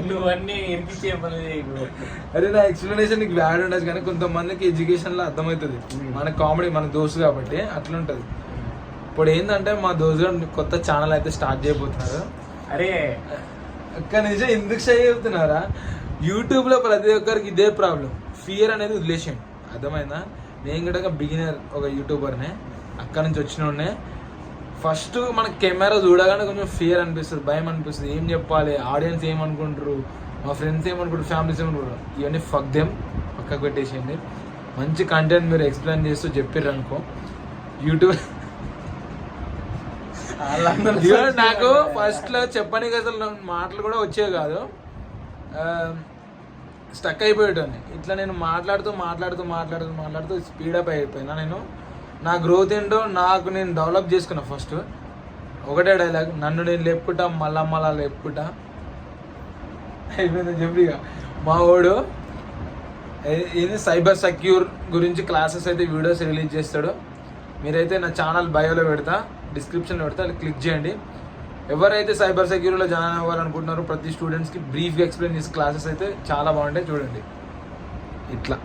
నువ్వన్నీ ఇరికిచ్చే పని. అరే నా ఎక్స్ప్లెనేషన్ నీకు వ్యాడ్ ఉండదు కానీ కొంతమందికి ఎడ్యుకేషన్ లో అర్థమవుతుంది. మన కామెడీ మన దోస్తు కాబట్టి అట్లుంటది. ఇప్పుడు ఏంటంటే మా దోస్తు కొత్త ఛానల్ అయితే స్టార్ట్ చేయబోతున్నారు. అరే ఒక్క నిజం ఎందుకు షై చెప్తున్నారా, యూట్యూబ్ లో ప్రతి ఒక్కరికి ఇదే ప్రాబ్లం, ఫియర్ అనేది వదిలేసేయండి. అర్థమైందా? నేను కూడా బిగినర్ ఒక యూట్యూబర్నే, అక్కడ నుంచి వచ్చినోడ్నే. ఫస్ట్ మనకి కెమెరా చూడగానే కొంచెం ఫియర్ అనిపిస్తుంది, భయం అనిపిస్తుంది. ఏం చెప్పాలి, ఆడియన్స్ ఏమనుకుంటారు, మా ఫ్రెండ్స్ ఏమనుకుంటారు, ఫ్యామిలీస్ ఏమనుకుంటారు, ఇవన్నీ ఫక్ దెమ్, పక్కకు పెట్టేసేయండి. మంచి కంటెంట్ మీరు ఎక్స్ప్లెయిన్ చేస్తూ చెప్పారు అనుకో యూట్యూబ్. నాకు ఫస్ట్ లో చెప్పడానికి అసలు మాటలు కూడా వచ్చేవి కాదు, స్టక్ అయిపోయేటోని. ఇట్లా నేను మాట్లాడుతూ స్పీడప్ అయిపోయినా. నేను నా గ్రోత్ ఏంటో నాకు నేను డెవలప్ చేసుకున్నా. ఫస్ట్ ఒకటే డైలాగ్, నన్ను నేను లేపుకుంటా, మళ్ళా లేపుకుంటా అయిపోయిందని చెప్పి ఇక మా వాడు ఇది సైబర్ సెక్యూర్ గురించి క్లాసెస్ అయితే వీడియోస్ రిలీజ్ చేస్తాడు. మీరైతే నా ఛానల్ బయోలో పెడతా, డిస్క్రిప్షన్లో పెడతా, క్లిక్ చేయండి. ఎవరైతే సైబర్ సెక్యూరిటీలో జాయిన్ అవ్వాలనుకుంటున్నారో ప్రతి స్టూడెంట్స్కి బ్రీఫ్గా ఎక్స్ప్లెయిన్ చేసే క్లాసెస్ అయితే చాలా బాగుంటాయి, చూడండి. ఇట్లా